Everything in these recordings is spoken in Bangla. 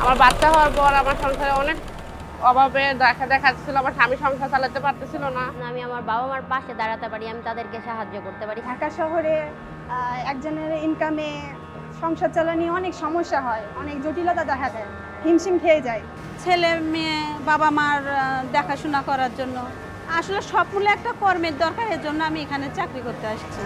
আমার বাচ্চা হওয়ার পর আমার সংসারে অনেক অভাবে দেখা ছিল, আমার স্বামী সংসার চালাতে পারতেছিল না। আমি আমার বাবা মার পাশে দাঁড়াতে পারি, আমি তাদেরকে সাহায্য করতে পারি। ঢাকা শহরে একজনের ইনকামে সংসার চালানো অনেক সমস্যা হয়, অনেক জটিলতা দেখা দেয়, হিমশিম খেয়ে যায়। ছেলে মেয়ে বাবা মার দেখাশোনা করার জন্য আসলে সব মিলে একটা কর্মের দরকারের জন্য আমি এখানে চাকরি করতে আসছি।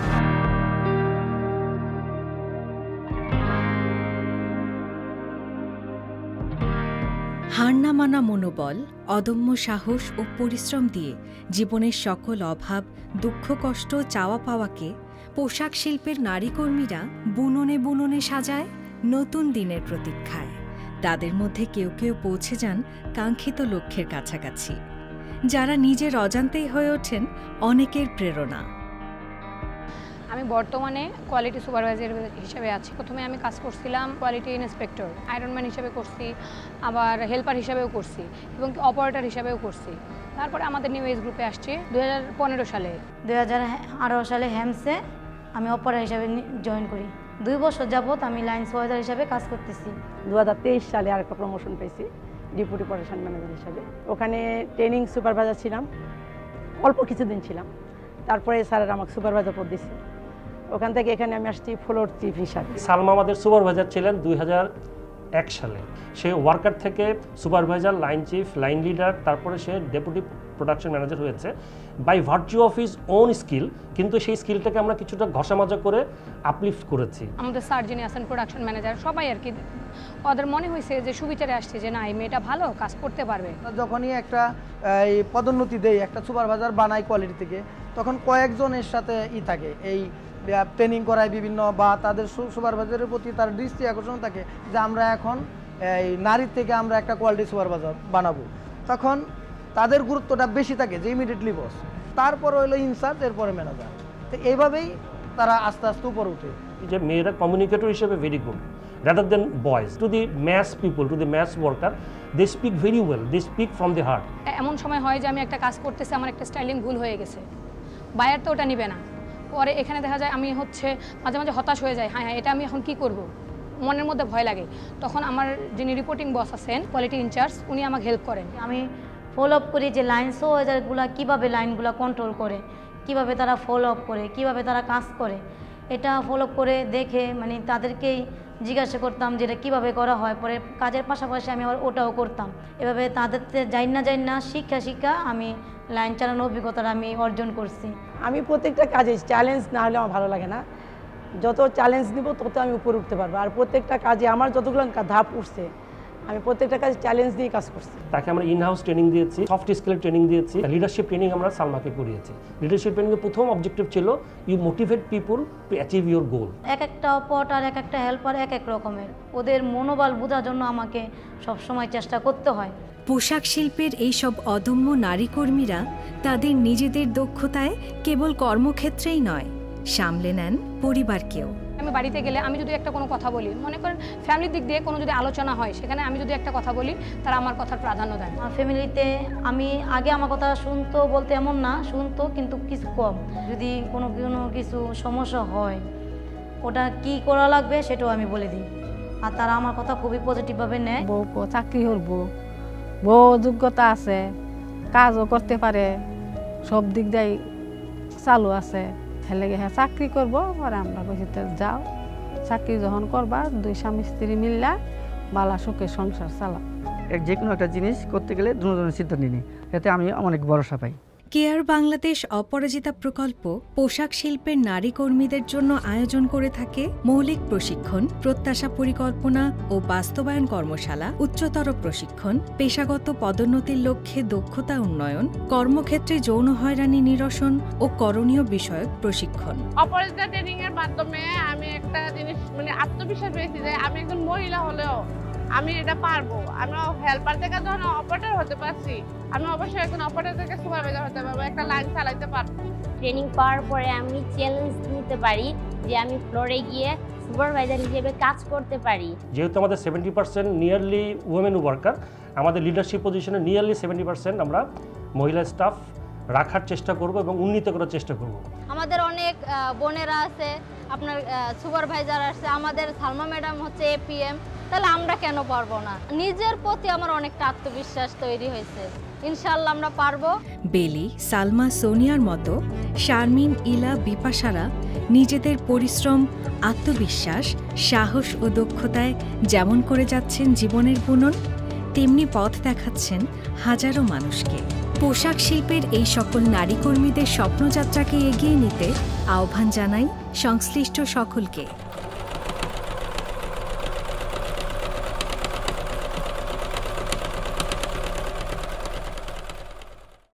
হার না মানা মনোবল, অদম্য সাহস ও পরিশ্রম দিয়ে জীবনের সকল অভাব, দুঃখ, কষ্ট, চাওয়া পাওয়াকে পোশাক শিল্পের নারীকর্মীরা বুননে বুননে সাজায় নতুন দিনের প্রতীক্ষায়। তাদের মধ্যে কেউ কেউ পৌঁছে যান কাঙ্ক্ষিত লক্ষ্যের কাছাকাছি, যারা নিজের অজান্তেই হয়ে ওঠেন অনেকের প্রেরণা। আমি বর্তমানে কোয়ালিটি সুপারভাইজার হিসেবে আছি। প্রথমে আমি কাজ করছিলাম কোয়ালিটি ইন্সপেক্টর, আয়রনম্যান হিসেবে করছি, আবার হেল্পার হিসেবেও করছি এবং অপারেটর হিসেবেও করছি। তারপরে আমাদের নিউ এজ গ্রুপে আসছি 2015 সালে। 2018 সালে হ্যামসে আমি অপারেটর হিসেবে জয়েন করি। 2 বছর যাবত আমি লাইন সুপারভাইজার হিসেবে কাজ করতেছি। 2023 সালে আরেকটা প্রমোশন পেয়েছি ডেপুটি প্রোডাকশন ম্যানেজার হিসেবে। ওখানে ট্রেনিং সুপারভাইজার ছিলাম, অল্প কিছুদিন ছিলাম। তারপরে স্যারের আমাকে সুপারভাইজার পদ দিয়েছে। ওখান থেকে এখানে আমি আসছি ফ্লোর চিফ হিসাবে। সালমা আমাদের সুপারভাইজার ছিলেন 2001 সালে। সে ওয়ার্কার থেকে supervisor, line chief, line leader, তারপরে সে ডেপুটি প্রোডাকশন ম্যানেজার হয়েছে by virtue of his own skill. কিন্তু সেই স্কিলটাকে আমরা কিছুটা ঘষামাজা করে আপলিফট করেছি। আমাদের স্যার যিনি আছেন প্রোডাকশন ম্যানেজার, সবাই আর কি ওদের মনে হয়েছে যে সুবিচারে আসছে যে না এই মেয়েটা ভালো কাজ করতে পারবে। যখনই একটা পদোন্নতি দেয়, একটা সুপারভাইজার বানায় কোয়ালিটি থেকে, তখন কয়েকজনের সাথে থাকে এই ট্রেনিং করায় বিভিন্ন, বা তাদের সুপারভাইজারের প্রতি তার দৃষ্টি আকর্ষণ থাকে যে আমরা এখন এই নারীর থেকে আমরা একটা কোয়ালিটি সুপারভাইজার বানাবো। তখন তাদের গুরুত্বটা বেশি থাকে যে ইমিডিয়েটলি বস, তারপর হইলো ইনচার্জ, এরপরে ম্যানেজার। তো এইভাবেই তারা আস্তে আস্তে উপরে উঠে। যে মেয়েরা কমিউনিকেটর হিসেবে very good rather than boys to the mass people, to the mass worker, they speak very well, they speak from the heart. এমন সময় হয় যে আমি একটা কাজ করতেছি, আমার একটা স্টাইলিং ভুল হয়ে গেছে, বায়ার তো ওটা নিবে না। পরে এখানে দেখা যায় আমি মাঝে মাঝে হতাশ হয়ে যাই, হ্যাঁ এটা আমি এখন কি করব, মনের মধ্যে ভয় লাগে। তখন আমার যিনি রিপোর্টিং বস আছেন কোয়ালিটি ইনচার্জ, উনি আমাকে হেল্প করেন। আমি ফলো আপ করি যে লাইন সুপারভাইজারগুলো কীভাবে লাইনগুলো কন্ট্রোল করে, কিভাবে তারা ফলো আপ করে, কিভাবে তারা কাজ করে, এটা ফলো আপ করে দেখে মানে তাদেরকেই জিজ্ঞাসা করতাম যে এটা কীভাবে করা হয়। পরে কাজের পাশাপাশি আমি আবার ওটাও করতাম। এভাবে তাদের যাই না শিক্ষা আমি লাইন চালানোর অভিজ্ঞতাটা আমি অর্জন করছি। আমি প্রত্যেকটা কাজে চ্যালেঞ্জ না হলে আমার ভালো লাগে না। যত চ্যালেঞ্জ নিব তত আমি উপরে উঠতে পারবো। আর প্রত্যেকটা কাজে আমার যতগুলো ধাপ উঠছে, আমি প্রত্যেকটা কাজে চ্যালেঞ্জ দিয়ে কাজ করছি। তাকে আমরা ইনহাউস ট্রেনিং দিয়েছি, সফট স্কিলের ট্রেনিং দিয়েছি, লিডারশিপ ট্রেনিং আমরা সালমাকে করিয়েছি। লিডারশিপ ট্রেনিংয়ের প্রথম অবজেক্টিভ ছিল you motivate people to achieve your goal. এক একটা অপারেটর, এক একটা হেল্পার এক এক রকমের, ওদের মনোবল বোঝার জন্য আমাকে সবসময় চেষ্টা করতে হয়। পোশাক শিল্পের এইসব অদম্য নারী কর্মীরা তাদের নিজেদের দক্ষতায় কেবল কর্মক্ষেত্রেই নয়, সামলে নেন পরিবারকেও। আমি বাড়িতে গেলে আমি যদি একটা কোনো কথা বলি, মনে করেন ফ্যামিলির দিক দিয়ে কোনো যদি আলোচনা হয়, সেখানে আমি যদি একটা কথা বলি তারা আমার কথার প্রাধান্য দেয়। আমার ফ্যামিলিতে আমি আগে আমার কথা শুনতো বলতে এমন না, শুনতো কিন্তু কিছু কম। যদি কোনো কিছু সমস্যা হয় ওটা কি করা লাগবে সেটাও আমি বলে দিই, আর তারা আমার কথা খুবই পজিটিভভাবে নেয়। বউ চাকরি করবো, বউ যোগ্যতা আছে, কাজও করতে পারে, সব দিক দিয়ে চালু আছে, হেলে হ্যাঁ চাকরি করবো। পরে আমরা কইছি যাও চাকরি যখন করবা, 2 স্বামী স্ত্রী মিললা বালা সুখে সংসার চালা। যে কোনো একটা জিনিস করতে গেলে দুজনের সিদ্ধান্ত নিই, এতে আমি অনেক ভরসা পাই। কেয়ার বাংলাদেশ অপরাজিতা প্রকল্প পোশাক শিল্পের নারী কর্মীদের জন্য আয়োজন করে থাকে মৌলিক প্রশিক্ষণ, প্রত্যাশা পরিকল্পনা ও বাস্তবায়ন কর্মশালা, উচ্চতর প্রশিক্ষণ, পেশাগত পদোন্নতির লক্ষ্যে দক্ষতা উন্নয়ন, কর্মক্ষেত্রে যৌন হয়রানি নিরসন ও করণীয় বিষয়ক প্রশিক্ষণ। অপরাজিতা ট্রেনিং এর মাধ্যমে আমি একটা জিনিস আত্মবিশ্বাস পেয়েছি যে আমি একজন মহিলা হলেও আমি এটা পারবো। আমি হেল্পার থেকে যখন অপারেটর হতে পারছি, আমি অবশ্যই একজন অপারেটর থেকে সুপারভাইজার হতে পারবো, একটা লাইন চালাইতে পারবো। ট্রেনিং পাওয়ার পরে আমি চ্যালেঞ্জ নিতে পারি যে আমি ফ্লোরে গিয়ে সুপারভাইজার হিসেবে কাজ করতে পারি। যেহেতু আমাদের 70% নিয়ারলি উইমেন ওয়ার্কার, আমাদের লিডারশিপ পজিশনে নিয়ারলি 70% আমরা মহিলা স্টাফ রাখার চেষ্টা করব এবং উন্নীত করার চেষ্টা করব। আমাদের অনেক বোনেরা আছে, আপনার সুপারভাইজার আছে। আমাদের সালমা ম্যাডাম হচ্ছে APM, তাহলে আমরা কেন পারবো না? নিজের প্রতি আমার অনেকটা আত্মবিশ্বাস তৈরি হয়েছে, ইনশাআল্লাহ আমরা পারবো। বেলি, সালমা, সোনিয়ার মতো শারমিন, ইলা, বিপাশারা নিজেদের পরিশ্রম, আত্মবিশ্বাস, সাহস ও দক্ষতায় যেমন করে যাচ্ছেন জীবনের বুনন, তেমনি পথ দেখাচ্ছেন হাজারো মানুষকে। পোশাক শিল্পের এই সকল নারী কর্মীদের স্বপ্নযাত্রাকে এগিয়ে নিতে আহ্বান জানাই সংশ্লিষ্ট সকলকে।